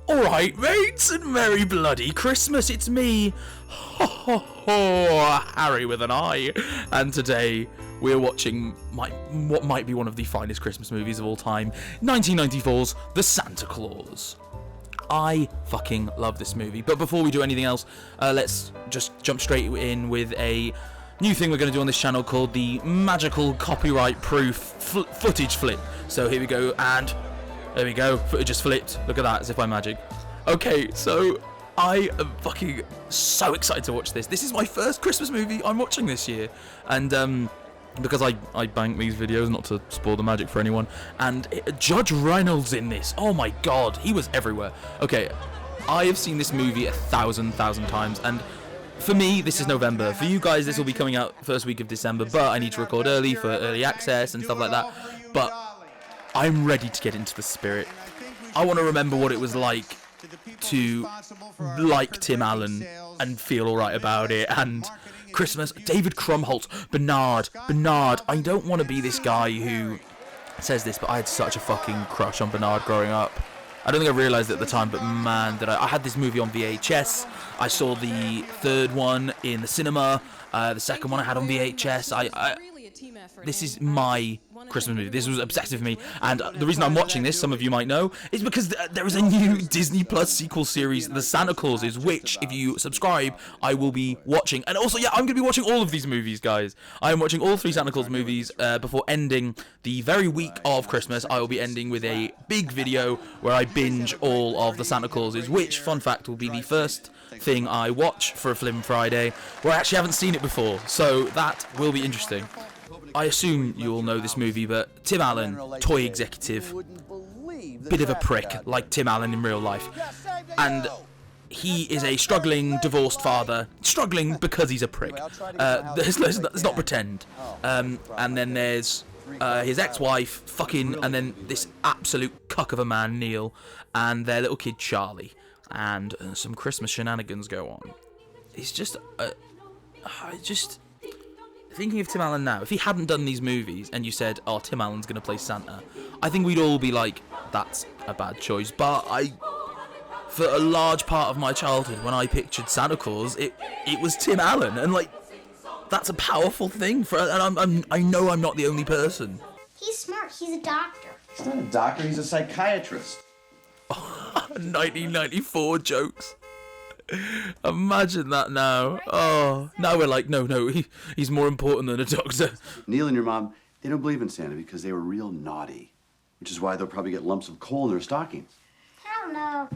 Alright, mates, and Merry Bloody Christmas, it's me, Harry with an I, and today we're watching what might be one of the finest Christmas movies of all time, 1994's The Santa Claus. I fucking love this movie, but before we do anything else, let's just jump straight in with a new thing we're going to do on this channel called the Magical Copyright-Proof Footage Flip. So here we go, and there we go, footage just flipped. Look at that, as if by magic. Okay, so I am fucking so excited to watch this. This is my first Christmas movie I'm watching this year. And because I bank these videos, not to spoil the magic for anyone. And Judge Reynolds in this. Oh my god, he was everywhere. Okay, I have seen this movie 1,000 times. And for me, this is November. For you guys, this will be coming out first week of December. But I need to record early for early access and stuff like that. But I'm ready to get into the spirit. I want to remember what it was like to like Tim Allen and feel alright about it. And Christmas, David Krumholtz, Bernard. I don't want to be this guy who says this, but I had such a fucking crush on Bernard growing up. I don't think I realised it at the time, but man, did I had this movie on VHS. I saw the third one in the cinema. The second one I had on VHS. This is my Christmas movie. This was obsessive for me, and the reason I'm watching this, some of you might know, is because there is a new Disney Plus sequel series, The Santa Clauses, which, if you subscribe, I will be watching. And also, yeah, I'm going to be watching all of these movies, guys. I am watching all 3 Santa Claus movies before ending the very week of Christmas. I will be ending with a big video where I binge all of The Santa Clauses, which, fun fact, will be the first thing I watch for a Flim Friday, where I actually haven't seen it before, so that will be interesting. I assume you all know this movie, but Tim Allen, toy executive, bit of a prick, like Tim Allen in real life. And he is a struggling, divorced father. Struggling because he's a prick. Let's not pretend. And then there's his ex-wife, fucking, and then this absolute cuck of a man, Neil, and their little kid, Charlie. And some Christmas shenanigans go on. It's just... Thinking of Tim Allen now, if he hadn't done these movies and you said, oh, Tim Allen's going to play Santa, I think we'd all be like, that's a bad choice. But for a large part of my childhood, when I pictured Santa Claus, it was Tim Allen. And, like, that's a powerful thing. And I know I'm not the only person. He's smart. He's a doctor. He's not a doctor. He's a psychiatrist. 1994 jokes. Imagine that now. Oh, now we're like, no, he's more important than a doctor. Neil and your mom, they don't believe in Santa because they were real naughty, which is why they'll probably get lumps of coal in their stockings. I don't know.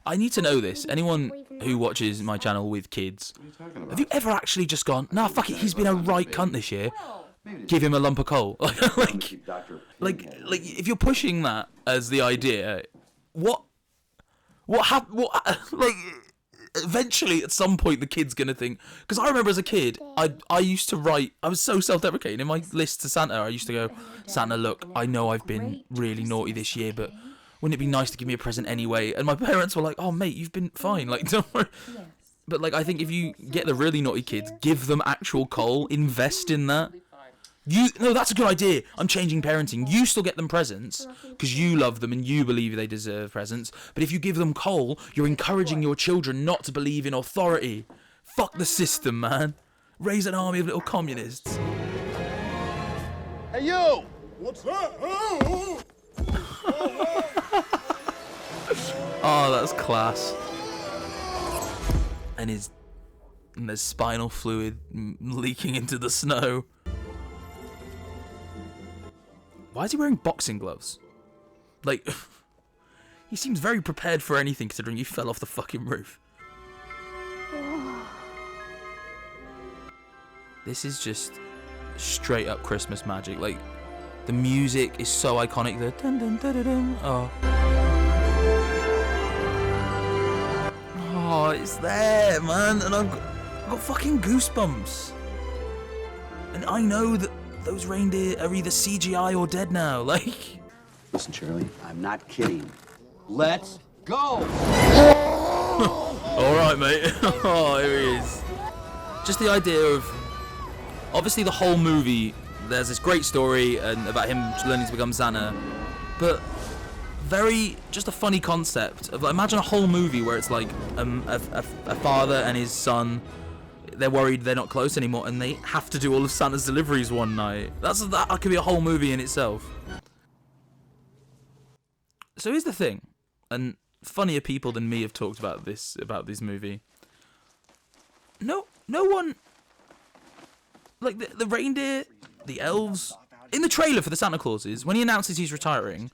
I need to know this. Anyone who watches my channel with kids, What are you talking about? have you ever actually just gone, nah, fuck it, he's been a right cunt this year. Give him a lump of coal. like, if you're pushing that as the idea, eventually at some point the kid's gonna think, because I remember as a kid I used to write, I was so self-deprecating in my list to Santa. I used to go, Santa, look, I know I've been really naughty this year, but wouldn't it be nice to give me a present anyway? And my parents were like, oh mate, you've been fine, like, don't worry. But like, I think if you get the really naughty kids, give them actual coal, invest in that. No, that's a good idea. I'm changing parenting. You still get them presents because you love them and you believe they deserve presents. But if you give them coal, you're encouraging your children not to believe in authority. Fuck the system, man. Raise an army of little communists. Hey, you! What's that? Oh, that's class. And there's spinal fluid leaking into the snow. Why is he wearing boxing gloves? Like, he seems very prepared for anything considering he fell off the fucking roof. This is just straight up Christmas magic. Like, the music is so iconic. The dun dun dun dun dun. Oh. Oh, it's there, man. And I've got fucking goosebumps. And I know that those reindeer are either CGI or dead now, like... Listen, Charlie, I'm not kidding. Let's go! Alright, mate. Oh, here he is. Just the idea of... Obviously, the whole movie, there's this great story and about him learning to become Santa, but just a funny concept of, like, imagine a whole movie where it's like a father and his son, they're worried they're not close anymore and they have to do all of Santa's deliveries one night. That could be a whole movie in itself. So here's the thing, and funnier people than me have talked about this movie. No one, like the reindeer, the elves, in the trailer for the Santa Clauses, when he announces he's retiring,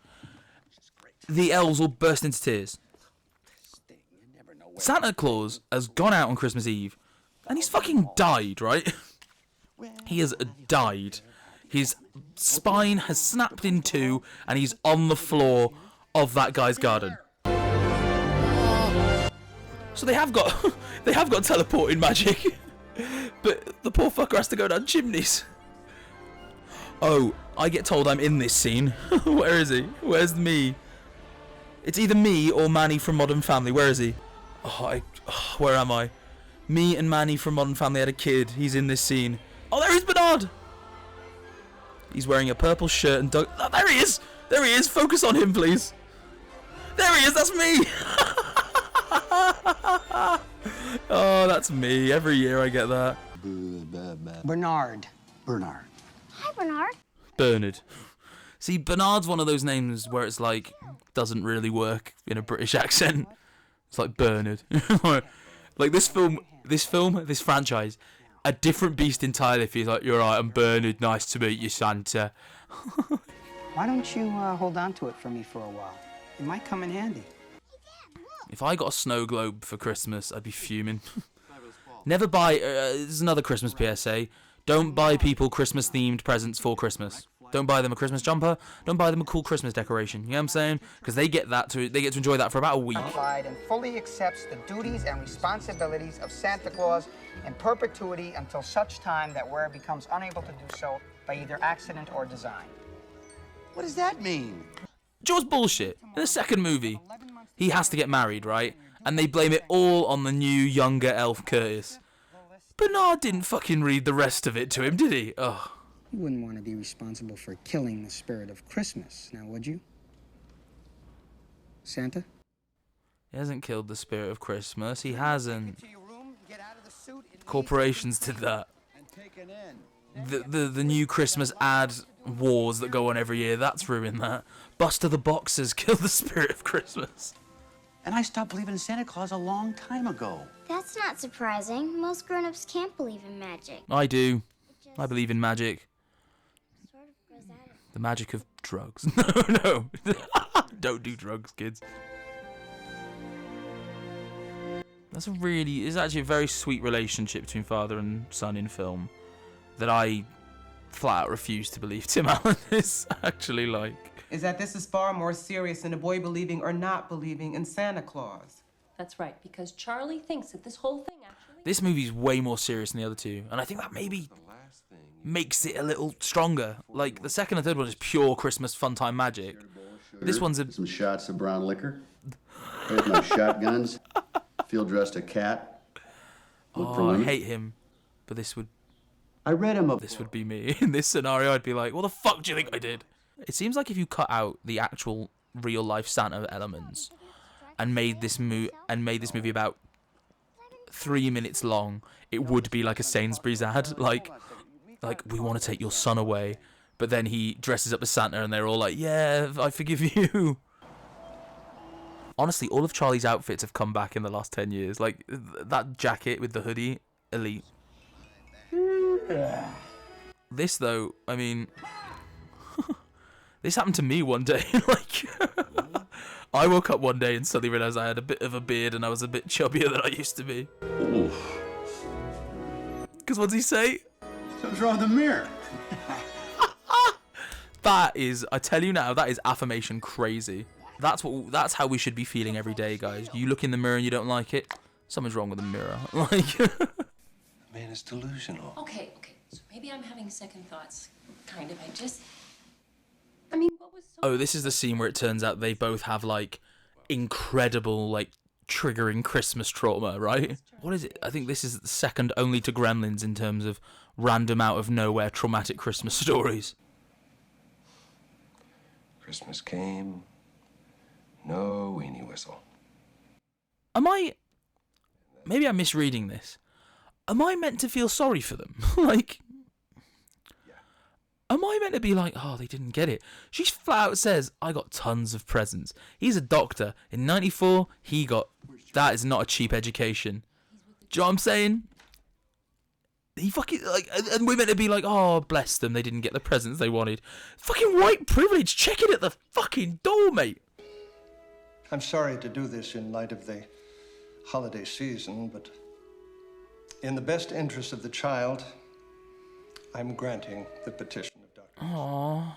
the elves all burst into tears. Santa Claus has gone out on Christmas Eve, and he's fucking died, right? He has died. His spine has snapped in two, and he's on the floor of that guy's garden. So they have got teleporting magic, but the poor fucker has to go down chimneys. Oh, I get told I'm in this scene. Where is he? Where's me? It's either me or Manny from Modern Family. Where is he? Where am I? Me and Manny from Modern Family had a kid. He's in this scene. Oh, there is Bernard. He's wearing a purple shirt and oh, there he is. There he is. Focus on him, please. There he is. That's me. Oh, that's me. Every year I get that. Bernard. Hi, Bernard. Bernard. See, Bernard's one of those names where it's like, doesn't really work in a British accent. It's like Bernard. Like this franchise, a different beast entirely if he's like, you're right, I'm Bernard, nice to meet you, Santa. Why don't you hold on to it for me for a while? It might come in handy. If I got a snow globe for Christmas, I'd be fuming. Never buy, this is another Christmas PSA, don't buy people Christmas-themed presents for Christmas. Don't buy them a Christmas jumper, don't buy them a cool Christmas decoration, you know what I'm saying? Because they get to enjoy that for about a week. And fully accepts the duties and responsibilities of Santa Claus in perpetuity until such time that where it becomes unable to do so by either accident or design. What does that mean? Jaws bullshit. In the second movie, he has to get married, right? And they blame it all on the new, younger elf Curtis. Bernard didn't fucking read the rest of it to him, did he? Ugh. You wouldn't want to be responsible for killing the spirit of Christmas, now would you? Santa? He hasn't killed the spirit of Christmas. He hasn't. Corporations did that. The new Christmas ad wars that go on every year, that's ruined that. Buster the Boxers killed the spirit of Christmas. And I stopped believing in Santa Claus a long time ago. That's not surprising. Most grown-ups can't believe in magic. I do. I believe in magic. Sort of grows out of The magic of drugs. No. Don't do drugs, kids. It's actually a very sweet relationship between father and son in film that I flat out refuse to believe Tim Allen is actually like. Is that this is far more serious than a boy believing or not believing in Santa Claus. That's right, because Charlie thinks that this whole thing actually... This movie's way more serious than the other two, and I think that maybe makes it a little stronger. Like, the second and third one is pure Christmas fun time magic. This one's some shots of brown liquor. Here's my shotguns. Field dressed a cat. I hate him, but this would be me. In this scenario, I'd be like, what the fuck do you think I did? It seems like if you cut out the actual real life Santa elements and made this movie about 3 minutes long, it would be like a Sainsbury's ad, like we want to take your son away, but then he dresses up as Santa and they're all like, yeah, I forgive you. Honestly, all of Charlie's outfits have come back in the last 10 years. Like that jacket with the hoodie, elite. This though, I mean, this happened to me one day. Like, I woke up one day and suddenly realised I had a bit of a beard and I was a bit chubbier than I used to be. Because what does he say? Something's wrong with the mirror. That is, I tell you now, that is affirmation crazy. That's how we should be feeling every day, guys. You look in the mirror and you don't like it, something's wrong with the mirror. Like, Man, it's delusional. Okay, so maybe I'm having second thoughts. Kind of, I mean, what was so... Oh, this is the scene where it turns out they both have, like, incredible, like, triggering Christmas trauma, right? What is it? I think this is second only to Gremlins in terms of random out of nowhere traumatic Christmas stories. Christmas came, No weenie whistle. Maybe I'm misreading this. Am I meant to feel sorry for them? Like, am I meant to be like, oh, they didn't get it? She flat out says, I got tons of presents. He's a doctor. In 94, that is not a cheap education. Do you know what I'm saying? He fucking, like, and we're meant to be like, oh, bless them, they didn't get the presents they wanted. Fucking white privilege, check it at the fucking door, mate. I'm sorry to do this in light of the holiday season, but in the best interest of the child, I'm granting the petition of Dr. Aww.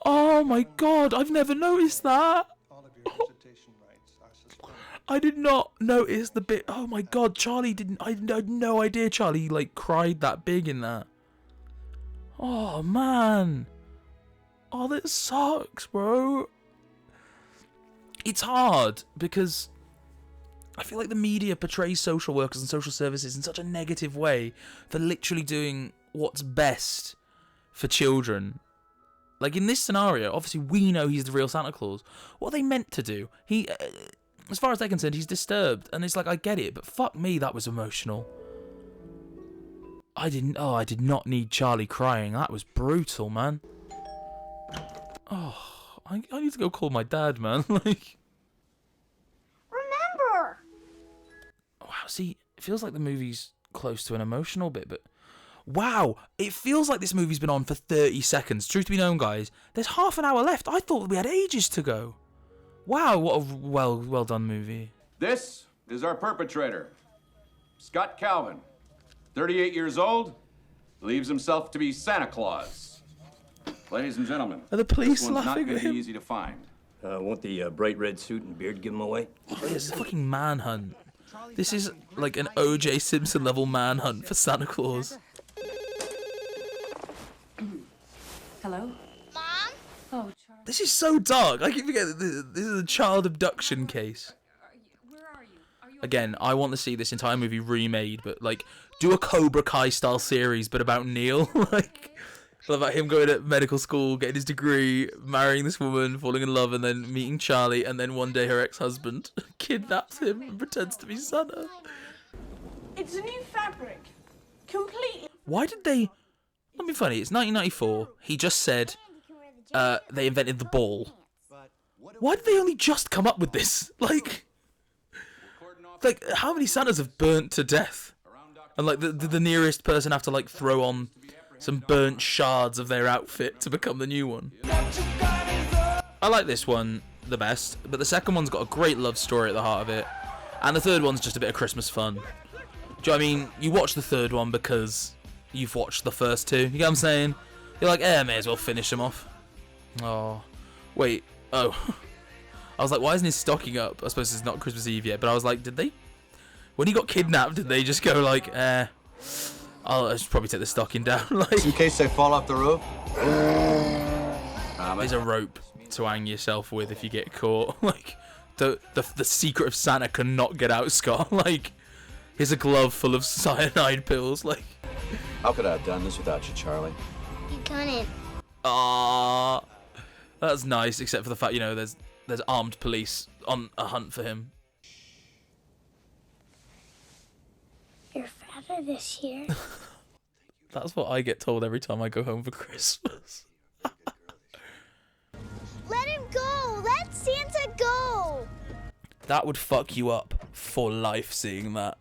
Oh my god, I've never noticed that. All of your visitation rights are suspended. I did not notice the bit. Oh my god, Charlie didn't. I had no idea Charlie, like, cried that big in that. Oh man. Oh, that sucks, bro. It's hard because I feel like the media portrays social workers and social services in such a negative way for literally doing what's best for children. Like in this scenario, obviously we know he's the real Santa Claus. What are they meant to do? As far as they're concerned, he's disturbed. And it's like, I get it, but fuck me, that was emotional. I did not need Charlie crying. That was brutal, man. Oh, I need to go call my dad, man. Like, Remember! wow, see, it feels like the movie's close to an emotional bit, but wow, it feels like this movie's been on for 30 seconds. Truth be known, guys, there's half an hour left. I thought we had ages to go. Wow, what a well done movie. This is our perpetrator, Scott Calvin, 38 years old, believes himself to be Santa Claus. Ladies and gentlemen, Are the police this one's not laughing going at to him? be easy to find. Won't the bright red suit and beard give him away? Oh, it's a fucking manhunt. This is like an O.J. Simpson level manhunt for Santa Claus. Hello? Mom? Oh, Charlie. This is so dark. I keep forgetting this is a child abduction case. Where are you? Are you Again, I want to see this entire movie remade, but like do a Cobra Kai style series, but about Neil. Like about him going to medical school, getting his degree, marrying this woman, falling in love, and then meeting Charlie, and then one day her ex-husband kidnaps him and pretends to be Santa. It's a new fabric. Completely. Why did they... Let me be funny, it's 1994. He just said they invented the ball. Why did they only just come up with this? Like how many Santas have burnt to death? And like the nearest person have to like throw on some burnt shards of their outfit to become the new one. I like this one the best, but the second one's got a great love story at the heart of it, and the third one's just a bit of Christmas fun. Do you know what I mean? You watch the third one because you've watched the first two. You get what I'm saying? You're like, may as well finish them off. Oh, wait. Oh, I was like, why isn't his stocking up? I suppose it's not Christmas Eve yet, but I was like, did they? When he got kidnapped, did they just go like, I'll just probably take the stocking down. Like, In case they fall off the roof. there's a rope to hang yourself with if you get caught. Like, the secret of Santa cannot get out, Scott. Like, here's a glove full of cyanide pills. Like, How could I have done this without you, Charlie? You couldn't. ah, that's nice. Except for the fact, there's armed police on a hunt for him. You're fatter this year. That's what I get told every time I go home for Christmas. Let him go! Let Santa go! That would fuck you up for life, seeing that.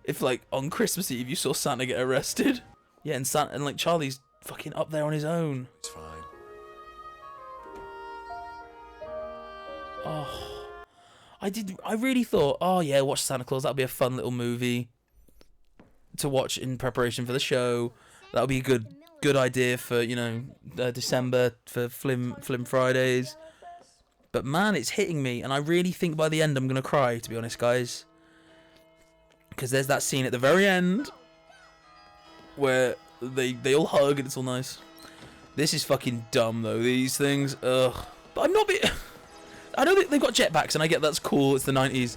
If, like, on Christmas Eve you saw Santa get arrested. Yeah, and like, Charlie's fucking up there on his own. It's fine. Oh. I really thought, oh yeah, watch Santa Claus, that'll be a fun little movie to watch in preparation for the show. That'll be a good idea for, December for Flim Fridays. But man, it's hitting me, and I really think by the end I'm gonna cry, to be honest, guys. Because there's that scene at the very end where they all hug and it's all nice. This is fucking dumb though, these things. Ugh. But I'm not I know they've got jetpacks and I get that's cool, it's the 90s.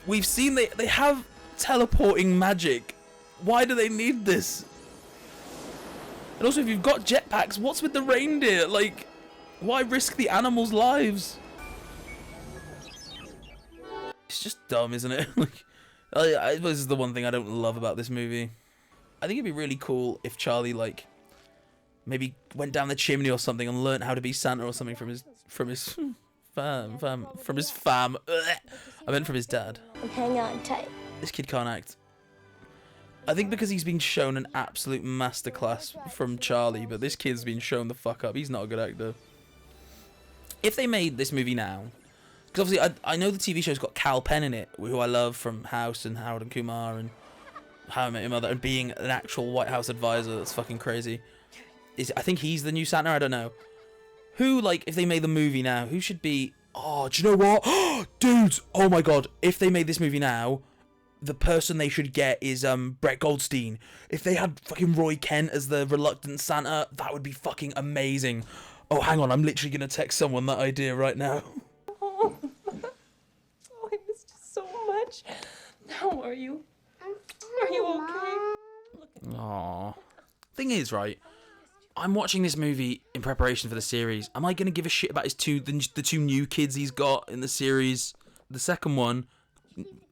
We've seen they have teleporting magic. Why do they need this? And also, if you've got jetpacks, what's with the reindeer? Like, Why risk the animals' lives? It's just dumb, isn't it? Like, I suppose this is the one thing I don't love about this movie. I think it'd be really cool if Charlie, like, maybe went down the chimney or something and learnt how to be Santa or something from his fam. I meant from his dad. Hang on tight. This kid can't act. I think because he's been shown an absolute masterclass from Charlie, but this kid's been shown the fuck up. He's not a good actor. If they made this movie now, because obviously I know the TV show's got Cal Penn in it, who I love from House and Harold and Kumar and How I Met Your Mother, and being an actual White House advisor, that's fucking crazy. I think he's the new Santa, I don't know. Who, like, if they made the movie now, who should be... Oh, do you know what? Dudes, oh my god, if they made this movie now, the person they should get is Brett Goldstein. If they had fucking Roy Kent as the reluctant Santa, that would be fucking amazing. Oh, hang on, I'm literally going to text someone that idea right now. Oh, I missed you so much. How are you? Are you okay? Aww. Thing is, right, I'm watching this movie in preparation for the series. Am I going to give a shit about the two new kids he's got in the series? The second one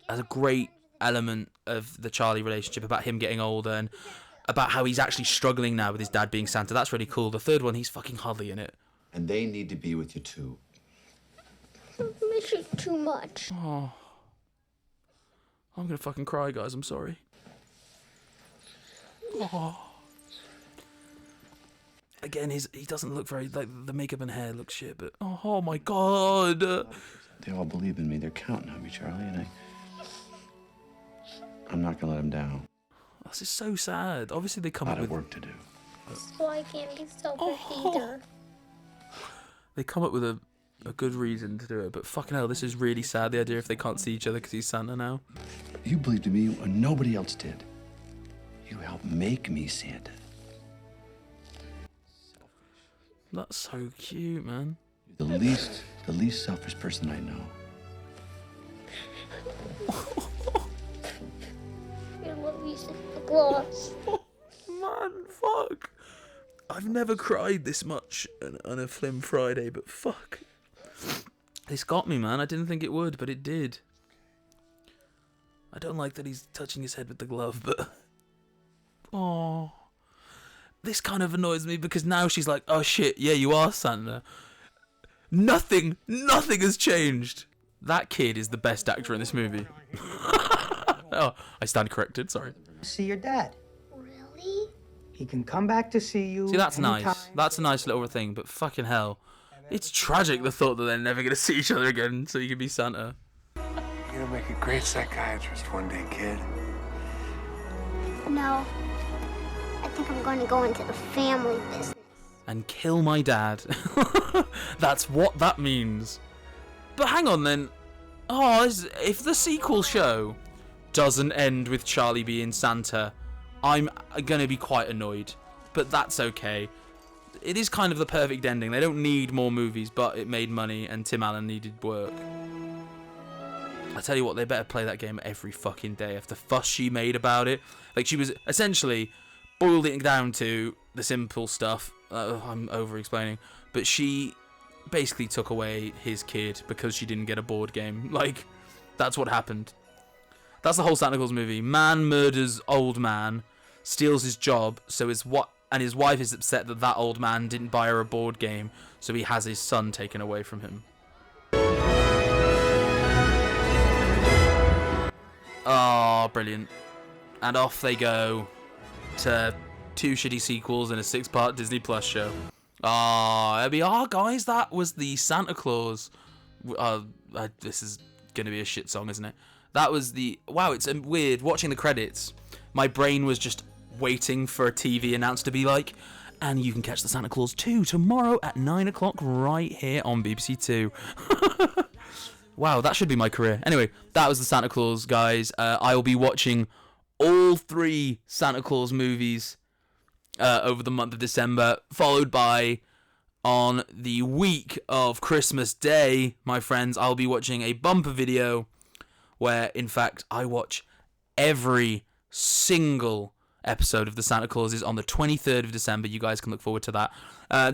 has a great element of the Charlie relationship, about him getting older and about how he's actually struggling now with his dad being Santa. That's really cool. The third one, he's fucking hardly in it. And they need to be with you too. I miss you too much. Oh, I'm gonna fucking cry, guys. I'm sorry. Oh. Again, he doesn't look very, like, the makeup and hair looks shit, but oh my god. They all believe in me. They're counting on me, Charlie, and I'm not gonna let them down. This is so sad. Obviously, they come up with work to do. So I can't be selfish either. They come up with a good reason to do it, but fucking hell, this is really sad. The idea if they can't see each other because he's Santa now. You believed in me when nobody else did. You helped make me Santa. That's so cute, man. You're the least selfish person I know. I love you, Santa Claus. Man, fuck. I've never cried this much on a Flim Friday, but fuck. This got me, man. I didn't think it would, but it did. I don't like that he's touching his head with the glove, but... Oh. This kind of annoys me because now she's like, oh shit, yeah, you are Santa. Nothing has changed. That kid is the best actor in this movie. Oh, I stand corrected, sorry. See your dad. Really? He can come back to see you. See, that's anytime. nice. That's a nice little thing, but fucking hell. It's tragic, the thought that they're never going to see each other again so you can be Santa. You're gonna make a great psychiatrist one day, kid. No. I think I'm going to go into the family business. And kill my dad. That's what that means. But hang on then. Oh, if the sequel show doesn't end with Charlie being Santa, I'm going to be quite annoyed. But that's okay. It is kind of the perfect ending. They don't need more movies, but it made money and Tim Allen needed work. I tell you what, they better play that game every fucking day. After the fuss she made about it. Like, she was essentially boiled it down to the simple stuff. I'm over-explaining. But she basically took away his kid because she didn't get a board game. Like, that's what happened. That's the whole Santa Claus movie. Man murders old man, steals his job, and his wife is upset that that old man didn't buy her a board game, so he has his son taken away from him. Oh, brilliant. And off they go to 2 shitty sequels and a 6-part Disney Plus show. Guys, that was the Santa Claus. This is going to be a shit song, isn't it? That was the... Wow, it's weird. Watching the credits, my brain was just waiting for a TV announcer to be like, and you can catch the Santa Claus 2 tomorrow at 9 o'clock right here on BBC 2. Wow, that should be my career. Anyway, that was the Santa Claus, guys. I will be watching all 3 Santa Claus movies over the month of December, followed by, on the week of Christmas Day, my friends, I'll be watching a bumper video where, in fact, I watch every single episode of the Santa Claus is on the 23rd of December. You guys can look forward to that.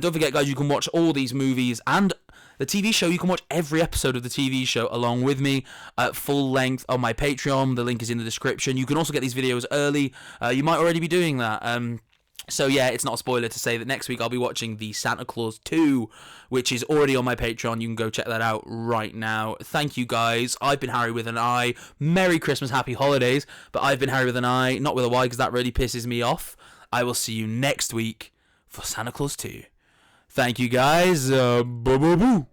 Don't forget, guys, you can watch all these movies and the TV show. You can watch every episode of the TV show along with me at full length on my Patreon. The link is in the description. You can also get these videos early. You might already be doing that. So yeah, it's not a spoiler to say that next week I'll be watching the Santa Claus 2, which is already on my Patreon. You can go check that out right now. Thank you, guys. I've been Harry with an I. Merry Christmas, Happy Holidays. But I've been Harry with an I, not with a Y, because that really pisses me off. I will see you next week for Santa Claus 2. Thank you, guys. Boo boo boo.